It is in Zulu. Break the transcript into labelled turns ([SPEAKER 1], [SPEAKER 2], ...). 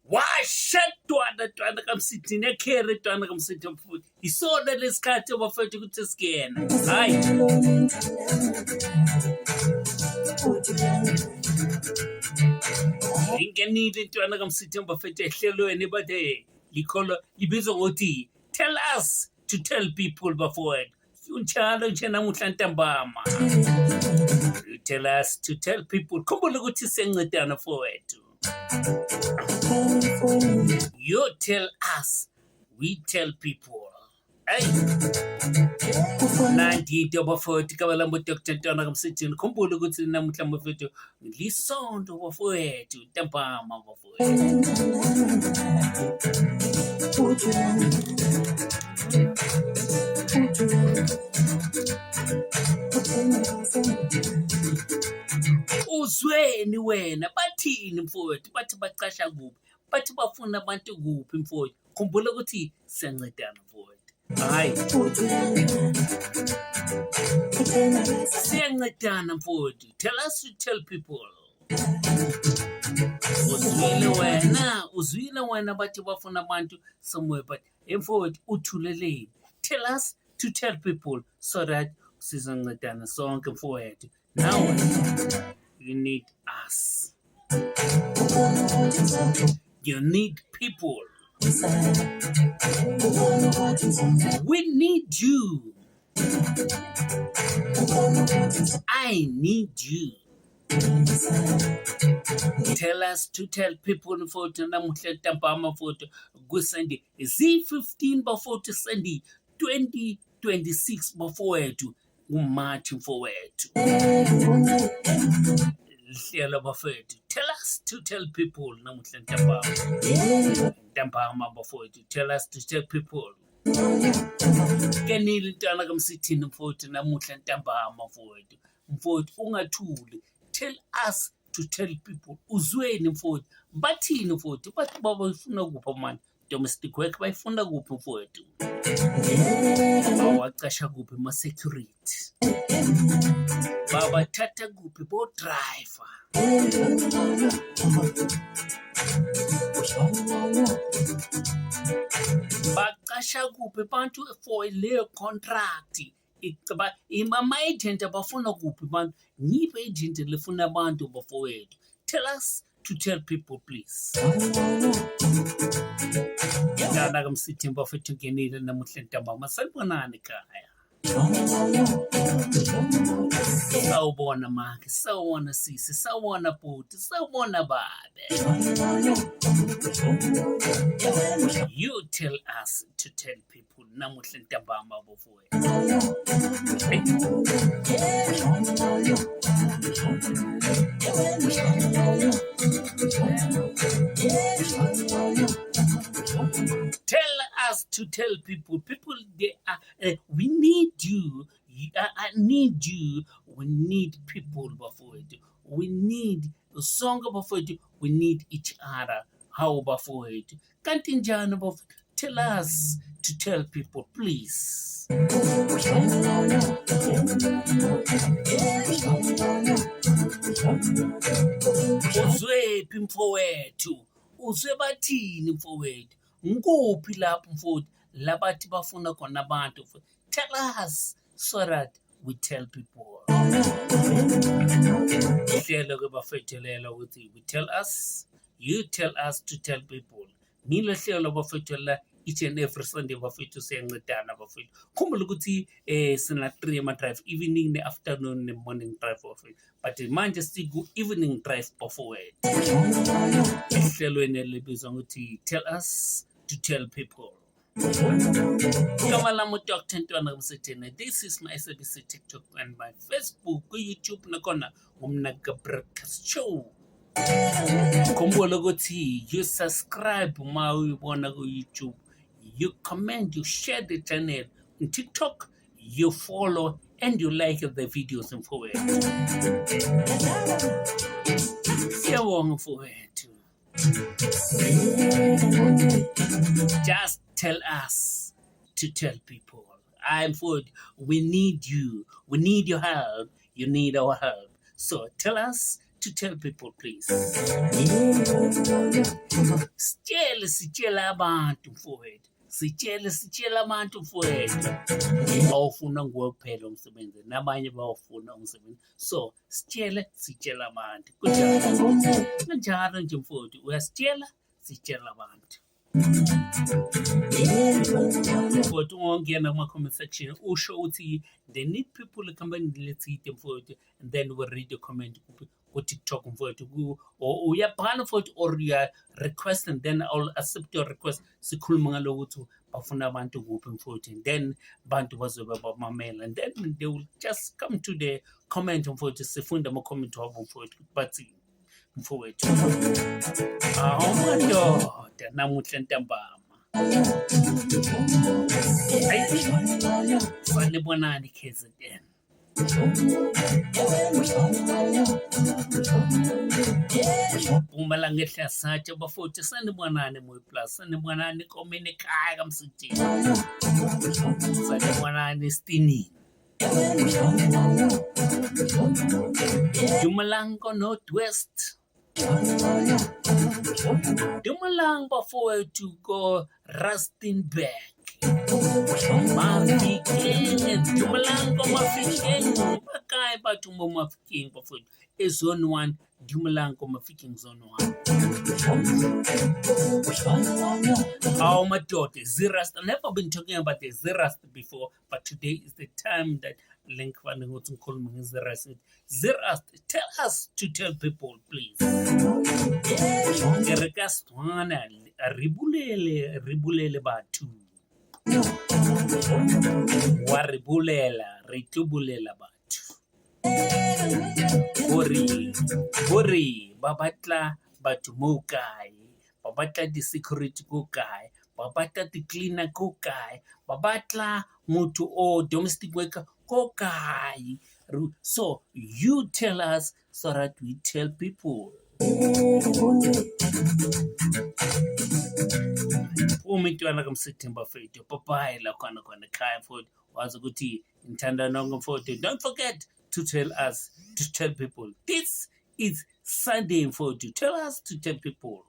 [SPEAKER 1] Washadwana twana kamsithi nekhere twana kamsithi mfuthi isona lesikhathi abafethu ukuthi sikena hayi ingenile intwana kamsithi abafethu ehlelweni bathe likholo libizwa ngokuthi tell us to tell people bafowethu unjalo nje namuhla ntambama you tell us to tell people khumbula ukuthi siyancedana fowethu. You tell us, we tell people. Hey, nandito bafowethu kabalambo Dr. Ntwana kamsithi khumbula ukuthi namuhla bafowethu lisondo bafowethu ntambama bafowethu. Uzweni wena bathini mfowethu bathi bacasha kuphi bathi bafuna abantu kuphi mfowethu khumbula ukuthi siyancedana mfowethu hayi siyancedana mfowethu tell us to tell people uzwile wena bathi bafuna abantu somewhere but mfowethu uthuleleni tell us to tell people so that sizancedana sonke mfowethu now you need us. You need people. We need you. I need you. Tell us to tell people for namuhla ntambama photo kusende Z15 bafowethu Sunday 2026 bafowethu uMarch mfowethu. Hlelo bafowethu tell us to tell people namuhla ntambama bafowethu tell us to tell people kenile ntwana kamsithini mfowethu namuhla ntambama mfowethu ungathuli tell us to tell people uzweni mfowethu bathini mfowethu bathi babafuna kupha manje domestic work bayifuna kuphi mfowethu bawacasha kuphi ma security babathatha kuphi bo driver bacasha kuphi bantu for le contract imama agent abafuna kuphi bantu niphe agent lefuna abantu bafowethu tell us to tell people please Ndana kamsithi bafethu ngenile namuhla ntambama sanibonani ekhaya sawubona maki sawubona sisi sawubona bhuti sawubona babe you tell us to tell people namuhla ntambama bafowethu tell us to tell people they are we need you I need you we need people bafowethu we need song bafowethu we need each other how bafowethu kanti njani bafowethu tell us to tell people please uzwephi mfowethu uzwe bathini mfowethu nguphi lapho mfowethu labathi bafuna khona abantu tell us so that we tell people hlelo ke bafethelelo ukuthi we tell us you tell us to tell people nilo hlelo bafethelela each and every Sunday bafethu siyancedana bafethu khumbula ukuthi sina 3 ama drive evening ne afternoon ne morning drive bafethu but manje siku evening drive bafowethu hlelweni libizwa ukuthi tell us to tell people Kama lamo Dr. Ntwana kamsithi this is my SABC TikTok and my Facebook YouTube nakona ngumnaga broadcast show khumbula ukuthi you subscribe uma uyibona ku YouTube you comment you share the channel on TikTok you follow and you like the videos mfowethu siyabonga mfowethu just tell us to tell people I'm for we need you we need your help you need our help. So tell us to tell people, please. Sitshela abantu mfowethu. Sitshela abantu mfowethu. Awufuna nguwe kuphela umsebenzi, nabanye bawufuna umsebenzi. So sitshela abantu. Kanjalo nje mfowethu, uyasitshela abantu. But ungangena kuma-comment section usho uthi they need people company letsite mfowethu, and then we'll read the comment ku-TikTok mfowethu, or uyabhala mfowethu, or you are request, and then I'll accept your request. Sikhuluma ngaloko ukuthi bafuna abantu kuphi mfowethu, and then bantu bazobe bamamela, and then they will just come to the comment mfowethu, sifunda ama-comment wabo mfowethu bathini mfowethu. Madoda namuhla ntambama. Sanibonani KZN. Mpumalanga ehla satsha bafowethu, sanibonani Mooi Plus, sanibonani Komeni ekhaya kaMsitini, sanibonani Stinini, Mpumalanga Northwest, Mpumalanga bafowethu ko Rustenburg, Mafikeng, Mpumalanga Mafikeng, bakaya bathu Mafikeng bafowethu, eZone 1, Mpumalanga Mafikeng Zone 1. Oh my daughter, Zerust. I've never been talking about the Zerust before, but today is the time that link funding what's called Zerust. Zerust, tell us to tell people, please. Rekastwana ribulele batu. Waribulela ritubulela batu. Bori babatla batu mokai, babatla di security kokai, babatla di cleaner kokai, babatla mutu o domestic worker kokai. So you tell us so that we tell people. Umitwana kaMsithemba fethu papai la khona ekhaya mfowethu wazi ukuthi ngithanda nonke mfowethu. Don't forget to tell us to tell people. This is Sunday mfowethu. Tell us to tell people.